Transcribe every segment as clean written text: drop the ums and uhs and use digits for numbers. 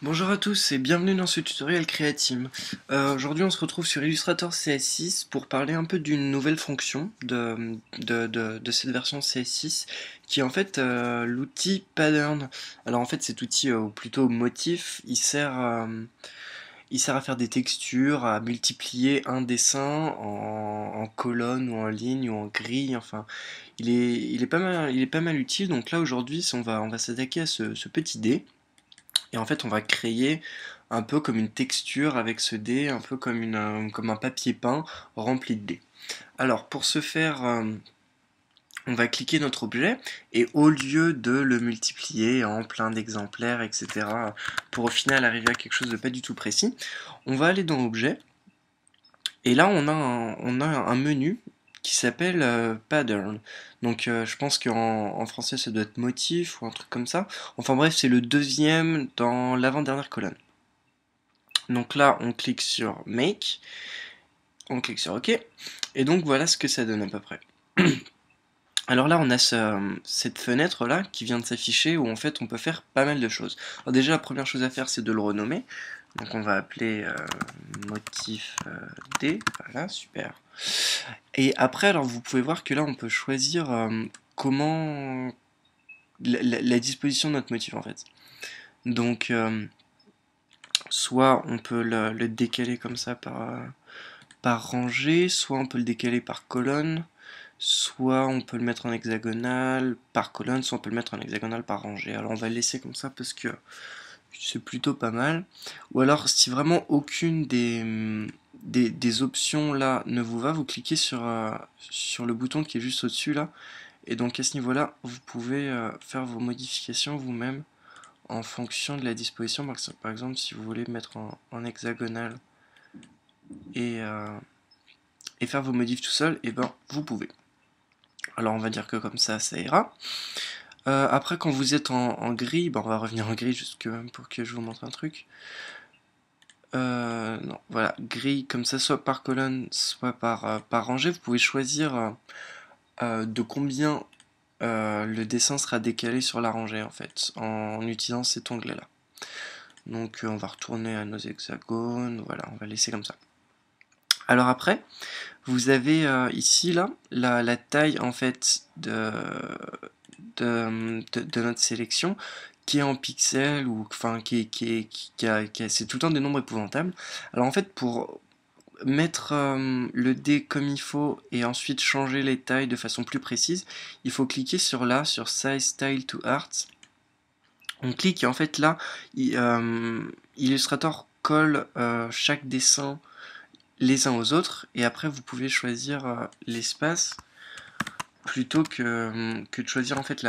Bonjour à tous et bienvenue dans ce tutoriel Creatim. Aujourd'hui on se retrouve sur Illustrator CS6 pour parler un peu d'une nouvelle fonction de cette version CS6 qui est en fait l'outil Pattern. Alors en fait cet outil, ou plutôt motif, il sert à faire des textures, à multiplier un dessin en colonne ou en ligne ou en grille, enfin il est pas mal utile. Donc là aujourd'hui on va s'attaquer à ce petit dé. Et en fait, on va créer un peu comme une texture avec ce dé, un peu comme, comme un papier peint rempli de dés. Alors, pour ce faire, on va cliquer notre objet et au lieu de le multiplier en plein d'exemplaires, etc., pour au final arriver à quelque chose de pas du tout précis, on va aller dans Objet et là, on a un menu qui s'appelle Pattern. Donc, je pense qu'en français, ça doit être motif ou un truc comme ça. Enfin bref, c'est le deuxième dans l'avant-dernière colonne. Donc là, on clique sur Make, on clique sur OK, et donc voilà ce que ça donne à peu près. Alors là, on a cette fenêtre là qui vient de s'afficher où en fait on peut faire pas mal de choses. Alors déjà, la première chose à faire, c'est de le renommer. Donc on va appeler motif D, voilà, super. Et après, alors vous pouvez voir que là, on peut choisir comment la disposition de notre motif en fait. Donc soit on peut le décaler comme ça par rangée, soit on peut le décaler par colonne, soit on peut le mettre en hexagonal par colonne, soit on peut le mettre en hexagonal par rangée. Alors on va le laisser comme ça parce que c'est plutôt pas mal. Ou alors si vraiment aucune des options là ne vous va, vous cliquez sur le bouton qui est juste au-dessus là. Et donc à ce niveau-là, vous pouvez faire vos modifications vous-même en fonction de la disposition. Par exemple, si vous voulez mettre en hexagonal et, euh, et faire vos modifs tout seul, et ben vous pouvez. Alors on va dire que comme ça ira. Après quand vous êtes en gris, ben, on va revenir en gris juste pour que je vous montre un truc. Non, voilà, gris comme ça, soit par colonne, soit par rangée. Vous pouvez choisir de combien le dessin sera décalé sur la rangée en fait, en utilisant cet onglet là. Donc on va retourner à nos hexagones, voilà, on va laisser comme ça. Alors après, vous avez ici là la taille en fait de notre sélection qui est en pixels ou enfin c'est tout le temps des nombres épouvantables. Alors en fait pour mettre le dé comme il faut et ensuite changer les tailles de façon plus précise, il faut cliquer sur Size Style to Art. On clique et en fait là Illustrator colle chaque dessin les uns aux autres et après vous pouvez choisir l'espace plutôt que de choisir en fait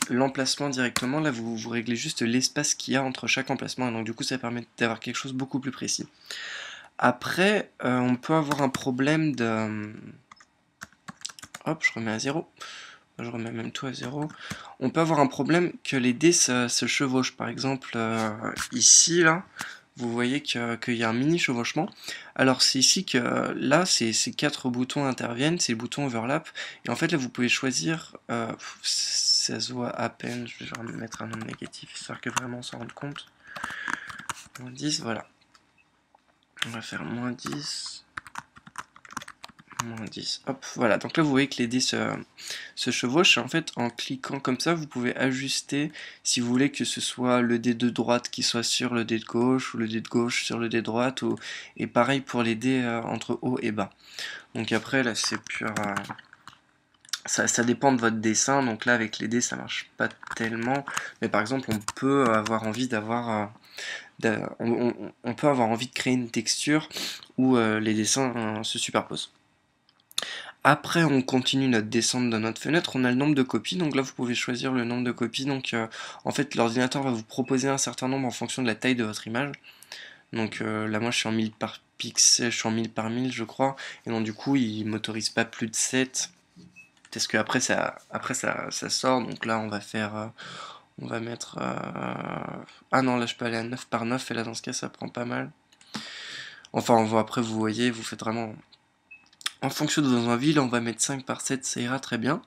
l'emplacement directement. Là vous réglez juste l'espace qu'il y a entre chaque emplacement et donc du coup ça permet d'avoir quelque chose beaucoup plus précis. Après on peut avoir un problème de... Hop, je remets à 0. Je remets même tout à 0. On peut avoir un problème que les dés se chevauchent. Par exemple, ici, là, vous voyez qu'il y a un mini chevauchement. Alors c'est ici que là, ces quatre boutons interviennent, ces boutons overlap. Et en fait, là, vous pouvez choisir, ça se voit à peine, je vais mettre un nombre négatif, histoire que vraiment on s'en rende compte. Moins 10, voilà. On va faire moins 10. Moins 10. Hop, voilà. Donc là, vous voyez que les dés se chevauchent. En fait, en cliquant comme ça, vous pouvez ajuster si vous voulez que ce soit le dé de droite qui soit sur le dé de gauche, ou le dé de gauche sur le dé de droite, et pareil pour les dés entre haut et bas. Donc après, là, c'est pur... ça dépend de votre dessin. Donc là, avec les dés, ça marche pas tellement. Mais par exemple, on peut avoir envie d'avoir... on peut avoir envie de créer une texture où les dessins se superposent. Après, on continue notre descente de notre fenêtre, on a le nombre de copies, donc là vous pouvez choisir le nombre de copies, donc en fait l'ordinateur va vous proposer un certain nombre en fonction de la taille de votre image. Donc là moi je suis en 1000 par pixel, je suis en 1000 par 1000 je crois, et donc du coup il m'autorise pas plus de 7, parce que ça sort, donc là on va faire, on va mettre, ah non là je peux aller à 9 par 9, et là dans ce cas ça prend pas mal. Enfin après vous voyez, vous faites vraiment En fonction de vos envies, là on va mettre 5 par 7, ça ira très bien.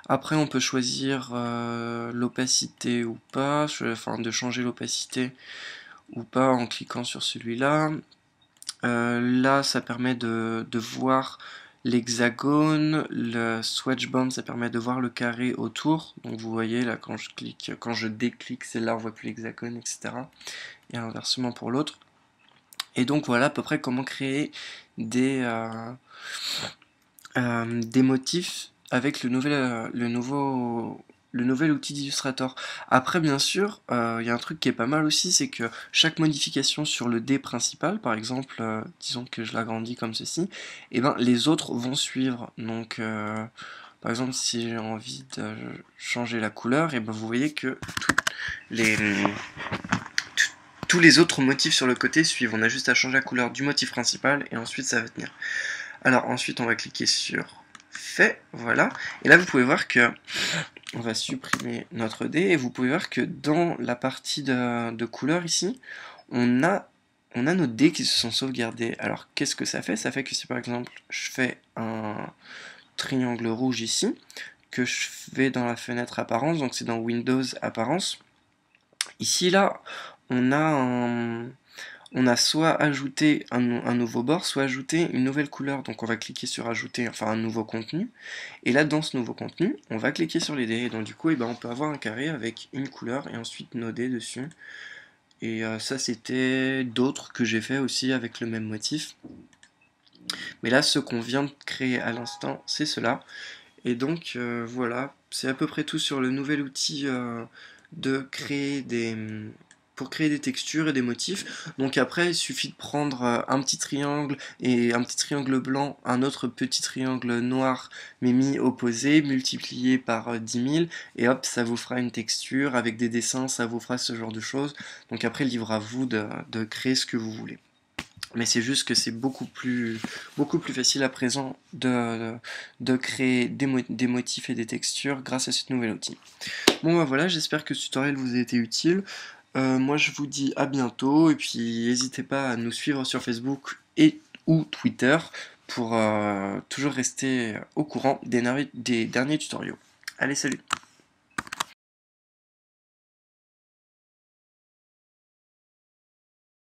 Après on peut choisir l'opacité ou pas, enfin de changer l'opacité ou pas en cliquant sur celui-là. Là ça permet de voir l'hexagone, le swatch band ça permet de voir le carré autour, donc vous voyez là quand je déclique celle-là on voit plus l'hexagone, etc. Et inversement pour l'autre. Et donc voilà à peu près comment créer des motifs avec le nouvel outil d'Illustrator. Après, bien sûr, il y a un truc qui est pas mal aussi, c'est que chaque modification sur le dé principal, par exemple, disons que je l'agrandis comme ceci, et ben les autres vont suivre. Donc, par exemple, si j'ai envie de changer la couleur, et ben vous voyez que les, tous les autres motifs sur le côté suivent. On a juste à changer la couleur du motif principal, et ensuite ça va tenir. Alors ensuite on va cliquer sur fait, voilà, et là vous pouvez voir que on va supprimer notre dé et vous pouvez voir que dans la partie de couleur ici, on a nos dés qui se sont sauvegardés. Alors qu'est-ce que ça fait? Ça fait que si par exemple je fais un triangle rouge ici, que je vais dans la fenêtre apparence, donc c'est dans Windows apparence, ici là on a soit ajouté un nouveau bord, soit ajouté une nouvelle couleur. Donc on va cliquer sur ajouter, enfin un nouveau contenu. Et là dans ce nouveau contenu, on va cliquer sur les dés. Et donc du coup, on peut avoir un carré avec une couleur et ensuite nos dés dessus. Et ça c'était d'autres que j'ai fait aussi avec le même motif. Mais là ce qu'on vient de créer à l'instant, c'est cela. Et donc voilà, c'est à peu près tout sur le nouvel outil de créer pour créer des textures et des motifs. Donc après, il suffit de prendre un petit triangle et un petit triangle blanc, un autre petit triangle noir, mais mis opposé, multiplié par 10 000, et hop, ça vous fera une texture, avec des dessins, ça vous fera ce genre de choses. Donc après, libre à vous de créer ce que vous voulez. Mais c'est juste que c'est beaucoup plus facile à présent de créer des motifs et des textures grâce à ce nouvel outil. Bon bah voilà, j'espère que ce tutoriel vous a été utile. Moi je vous dis à bientôt et puis n'hésitez pas à nous suivre sur Facebook et ou Twitter pour toujours rester au courant des derniers tutoriaux. Allez, salut!